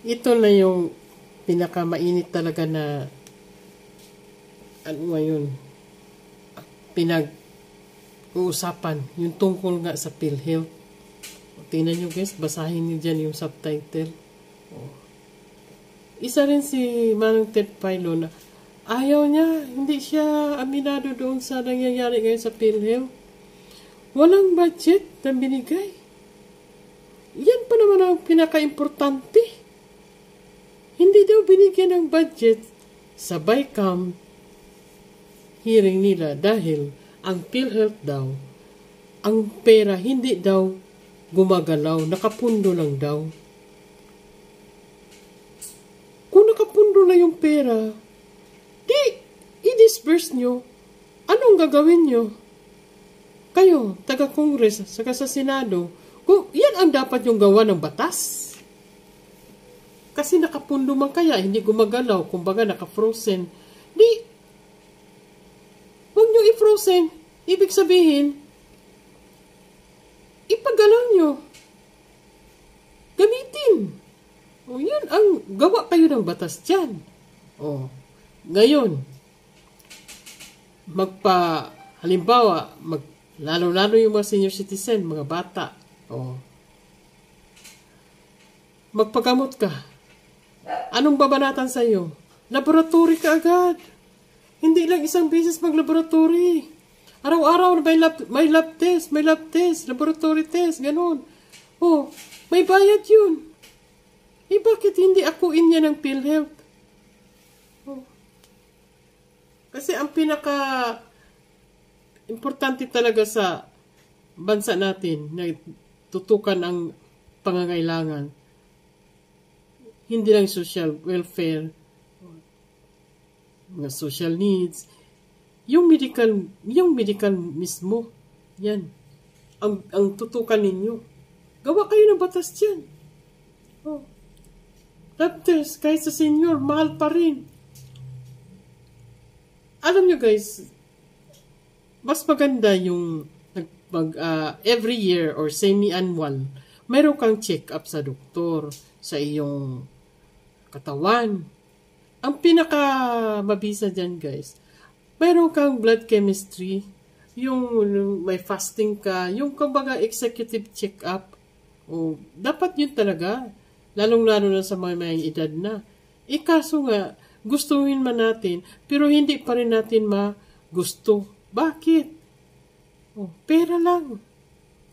ito na yung pinakamainit talaga na ano ngayon pinag-uusapan yung tungkol nga sa PhilHealth. Tingnan nyo guys, basahin nyo dyan yung subtitle. Isa rin si Manong Ted Pailo na ayaw niya, hindi siya aminado doon sa nangyayari ngayon sa PhilHealth. Walang budget na binigay. Yan pa naman ang pinaka-importante. Hindi daw binigyan ng budget sa BICAM hearing nila dahil ang PhilHealth daw, ang pera hindi daw gumagalaw, nakapundo lang daw. Kung nakapundo na yung pera, di i-disperse nyo. Anong gagawin nyo? Kayo, taga-Congress, saka sa Senado, kung yan ang dapat yung gawa ng batas. Kasi nakapundo man kaya, hindi gumagalaw, kumbaga naka-frozen. Di, huwag nyo i-frozen. Ibig sabihin, ipagalaw nyo. Gamitin. O yan, ang gawa kayo ng batas dyan. O, ngayon, halimbawa, lalo-lalo yung mga senior citizen, mga bata. O, magpagamot ka. Anong babanatan sa'yo? Laboratory ka agad. Hindi lang isang beses mag-laboratory. Araw-araw may lab test, laboratory test, ganun. Oh, may bayad yun. Bakit hindi akuin niya ng PhilHealth? Oh. Kasi ang importante talaga sa bansa natin na tutukan ang pangangailangan. Hindi lang social welfare, mga social needs, yung medical mismo, yan, ang tutukan ninyo. Gawa kayo ng batas dyan. Oh. Lab test, kahit sa senior, mahal pa rin. Alam nyo guys, mas maganda yung every year or semi-annual, mayroon kang check-up sa doktor sa iyong katawan. Ang pinaka-mabisa dyan guys, mayroon kang blood chemistry, yung may fasting ka, yung kumbaga executive check-up. O, dapat yun talaga, lalong-lalo na sa mga may edad na. Kaso nga, gustuhin man natin, pero hindi pa rin natin magusto. Bakit? O, pera lang.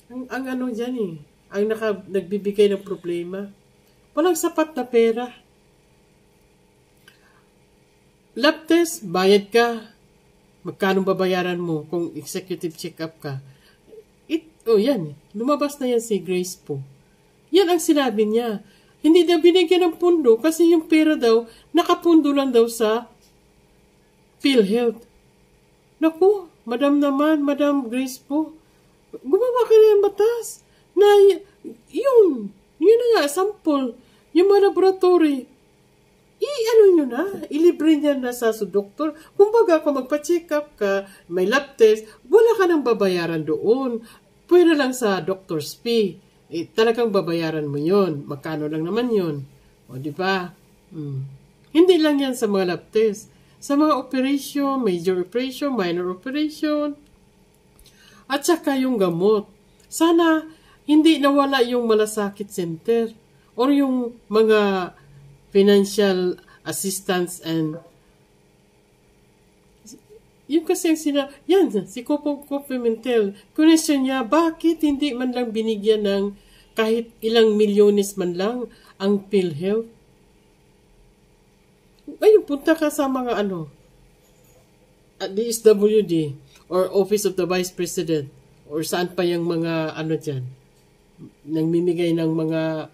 Ang ano dyan ang nagbibigay ng problema. Walang sapat na pera. Lab test, bayad ka. Magkano babayaran mo kung executive check-up ka? Yan. Lumabas na yan si Grace po. Yan ang sinabi niya. Hindi daw binigyan ng pundo kasi yung pera daw, nakapundo lang daw sa PhilHealth. Naku, Madam Grace po, gumawa ka na ng batas na yun na nga, sample, yung mga laboratory, nyo na, ilibre niya na sa doktor. Kumbaga, kung magpa-check up ka, may lab test, wala ka nang babayaran doon. Pwede lang sa doctor's fee. Talagang babayaran mo yun. Magkano lang naman yun. O, di ba? Hindi lang yan sa mga lab test. Sa mga operation, major operation, minor operation, at saka yung gamot. Sana hindi nawala yung malasakit center or yung mga financial assistance and yung kasi si Coco Pimentel, question niya, bakit hindi man lang binigyan ng kahit ilang milyones man lang ang PhilHealth? Ayun, punta ka sa mga at DSWD or Office of the Vice President or saan pa yung mga dyan, nangmimigay ng mga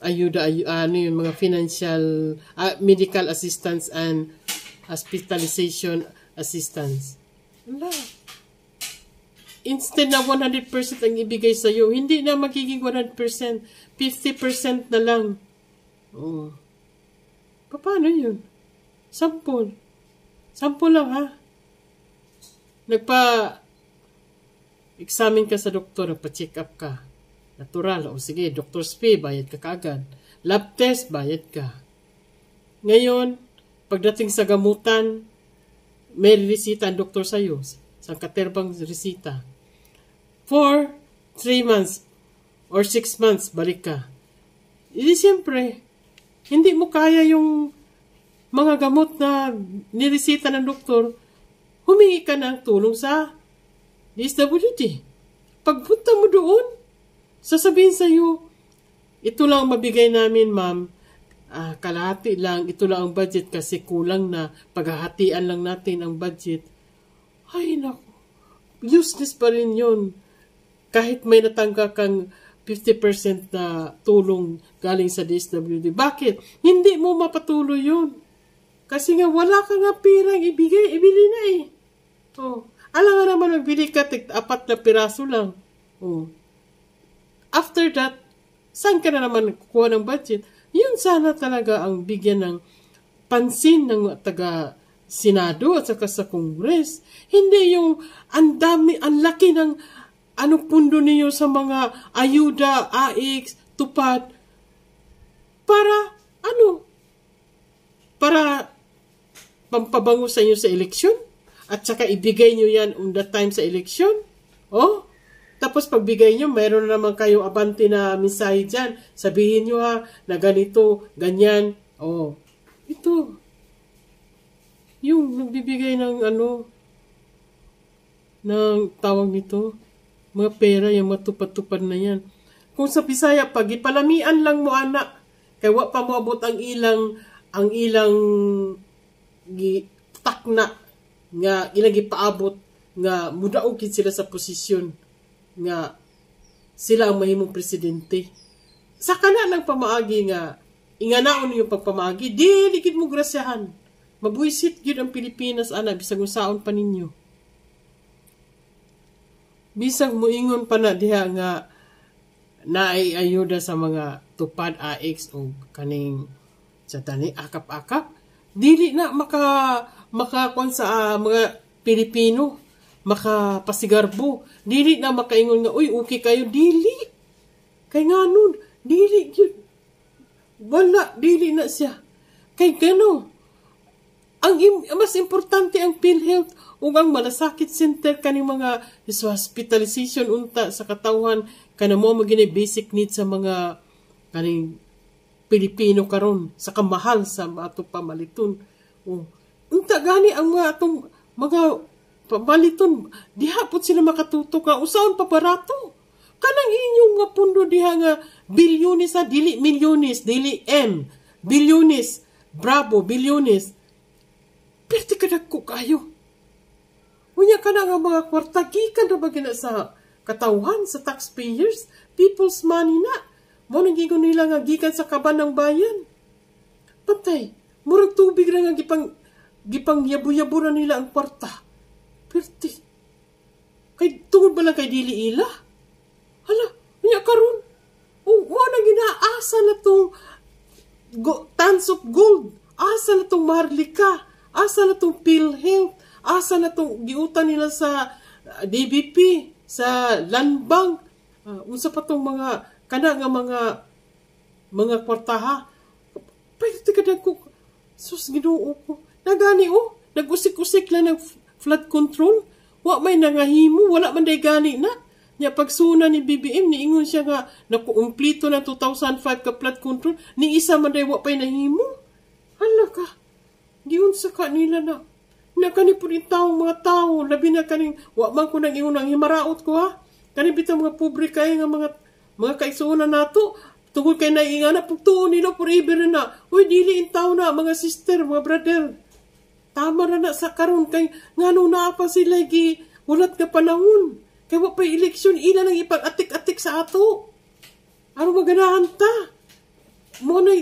ayuda, yung mga financial, medical assistance and hospitalization assistance. Wala. Instead na 100% ang ibigay sa'yo, hindi na magiging 100%, 50% na lang. Oh. Paano yun? Sample. Sample lang ha. Nagpa-examine ka sa doktor, nagpa-check up ka. Natural. O sige, doctor's fee, bayad ka kaagad. Lab test, bayad ka. Ngayon, pagdating sa gamutan, may resita ang doktor sa'yo. Sa katerbang resita. For 3 months or 6 months, balik ka. Hindi siyempre, hindi mo kaya yung mga gamot na niresita ng doktor, humingi ka ng tulong sa DSWD. Pagpunta mo doon, sasabihin sa'yo, ito lang mabigay namin, ma'am. Kalahati lang, ito lang ang budget kasi kulang na. Paghahatian lang natin ang budget. Ay, naku. Useless pa rin yun. Kahit may natanggap kang 50% na tulong galing sa DSWD. Bakit? Hindi mo mapatuloy yun. Kasi nga wala ka nga pirang ibigay, ibili na eh. Oh. Alam nga naman, magbili ka, 4 na piraso lang. Oh. After that, saan ka na naman kukuha ng budget? Yun sana talaga ang bigyan ng pansin ng taga-Senado at saka sa Congress. Hindi yung ang laki ng pundo niyo sa mga ayuda, AIX, tupad. Para pampabango sa inyo sa eleksyon? At saka ibigay nyo yan on the time sa eleksyon? Oh? Tapos pagbigay nyo, mayroon na naman kayo abante na mensahe dyan. Sabihin nyo na ganito, ganyan. Oh, ito. Yung nagbibigay ng ng tawag nito, mga pera, yung matupad-tupad na yan. Kung sa Bisaya, pag ipalamian lang mo, anak, kaya wa pa moabot ang ilang takna, nga ilang ipaabot, nga mudaogin sila sa posisyon, nga sila ang mahimong presidente. Sa kana ng pamaagi nga inganaon niyo pagpamaagi, di gid mo grasyahan. Mabuisit gyud ang Pilipinas ana bisag usaon pa ninyo. Bisag moingon pa na diha nga naay ayuda sa mga tupad AX o kaning sa tani akap-akap, dili na maka sa mga Pilipino makapasigarbo. Dili na makaingon nga, uy, okay kayo. Dili. Kay nga nun, dili yun. Wala, dili na siya. Kay gano, mas importante ang PhilHealth o ang malasakit center kaning mga hospitalization unta sa katawan kana mo maging basic needs sa mga kaning Pilipino karon sa kamahal sa ato pamaliton. Unta gani ang mga atong mga pamaliton, diha po sila makatutok nga, usaon pa barato. Kanang inyong nga pundo diha nga, bilyones dili milyones, dili M, bilyones, bravo, bilyones. Perti ka nagko kayo. Unya ka na nga mga kwarta, gikan na ba gina sa katawhan, sa taxpayers, people's money na. Mo nang gigon nila nga gikan sa kaban ng bayan. Patay, murag tubig na nga gipang yabu-yabu na nila ang kwarta. Perti. Kay tungod ba lang kay dili ila? Hala, niya karon. Mo na ginaasa na tong tons of gold. Asa na tong Maharlika. Asa na tong PhilHealth. Asa na tong giutan nila sa DBP, sa Land Bank. Unsa pa tong mga kana nga mga kwartaha. Pwede ka ko. Sus, Ginoo ko. Nagani nag-usik-usik lang ng flood control. Wa may nangahimo, wala man day gani na. Nya pagsuna ni BBM, niingon siya nga, nakuumplito na 2005 ka flood control, ni isa man day wa pa'y nahimo. Hala ka, giunsa ka nila na. Nakani po rin mga tao, labi na kaning, wa man ko nang ingon ang himaraot ko ha. Kani bitang mga pobre kayo nga mga kaisunan nato, tungkol kay naingana, pagtuon nila forever na. Uy, dili in tao na, mga sister, mga brother. Tama na sa karon kay ngano na pa sila ulat nga panahon. Kay wa pa eleksyon ila nang ipag-atik-atik sa ato. Ano maganahan ta? Mo na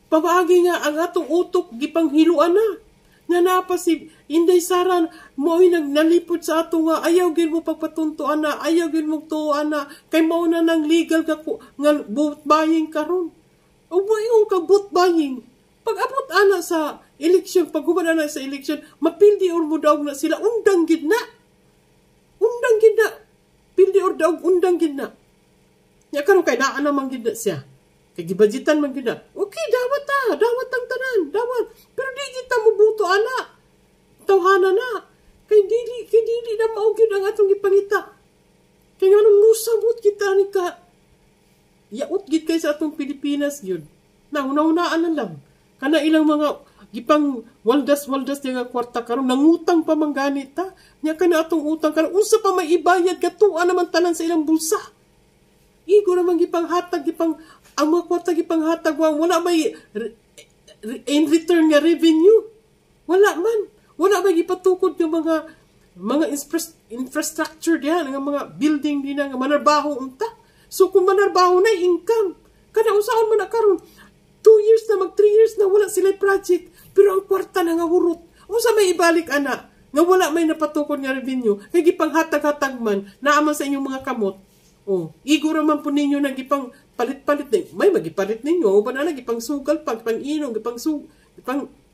pamaagi nga ang atong utok gipanghiluan na. Nga napa si Inday Sara mo nagnalipod sa ato nga ayaw gid mo pagpatuntuan na, ayaw gid mo tuan na kay mao na nang legal nga vote buying karon. O yung ka vote buying. Pag-abot ana sa eleksyon, pag-human ana sa eleksyon, mapildi or mo daw na sila, undang gid na. Undang gid na. Pildi or daw, undang gid na. Nya karon kay naa naman gid na siya. Kay gibudgetan man gyud na. Okay, dawat ang tanan, dawat. Pero di kita mubuto ana. Tawhana na. Kay dili na mao gyud ang atong gipangita. Kay nganong musabot kita ni ka. Yaot gid kay sa atong Pilipinas gyud. Na una-unaan na lang. Kana ilang mga gipang waldas nga kwarta karon nangutang pa man ganit ta. Nya kana atong utang karon unsa pa may ibayad katuan naman tanan sa ilang bulsa. Igo naman gipang hatag gipang ang mga kwarta gipang hatag wala may in return nga revenue. Wala man. Wala may gipatukod yung mga infrastructure diyan nga mga building din nga manarbaho unta. So kung manarbaho na income kada usaon man na karon 2 years na 3 years na wala sila project. Pero ang kwarta na nga hurot. Unsa may ibalik ana? Nga wala may napatukod nga revenue. Kaya gipanghatag-hatag man, naaman sa inyong mga kamot. Igura man po ninyo na gipang palit-palit. May magipalit ninyo. O ba na gipang sugal pa, gipang inom, gipang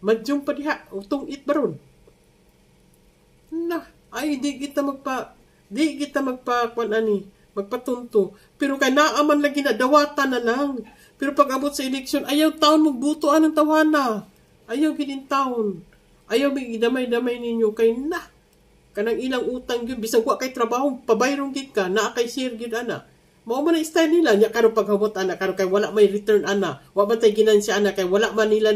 madyong pa diha. Utong it baron. Di kita magpatunto. Pero kay naaman lagi na, dawata na lang. Pero pag abot sa eleksyon, ayaw taon magbutuan ng tawana. Ayaw ginin taon. Ayaw may damay-damay ninyo kay na. Kanang ilang utang yun, bisag wa kay trabaho, pabayrong gid ka, naa kay share gid ana. Mao man ang style nila, nya karon paghabot ana, karon kay wala may return ana. Wa man tay ginansya ana kay wala man nila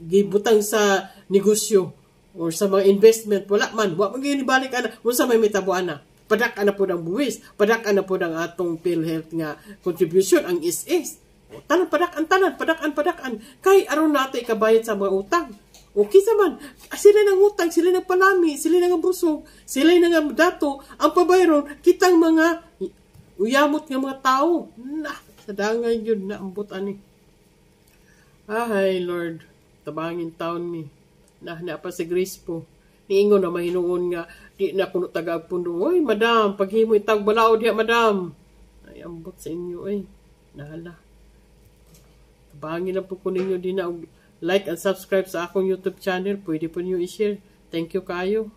gibutang sa negosyo or sa mga investment, wala man gibalik ana. Unsa may mitabo ana? Padak ana po ng buwis, padak ana po ng atong PhilHealth nga contribution ang SS. Tanan padak-an kay aron nato ikabayad sa mga utang. Okay saman, sila nang utang, sila nang palami, sila nang busog, sila nang dato, ang pabayron kitang mga uyamot nga mga tao. Sa dangay yun na ambot ani. Ay Lord, tabangin taon mi. Na pa si Grace po. Niingon na mahinuon nga di na kuno taga-pundo. Oy, madam, paghimo itag balao diha, madam. Ay ambot sa inyo ay. Nahala. Tabangin lang po ko ninyo din na like and subscribe sa akong YouTube channel. Pwede po niyo i-share. Thank you kayo.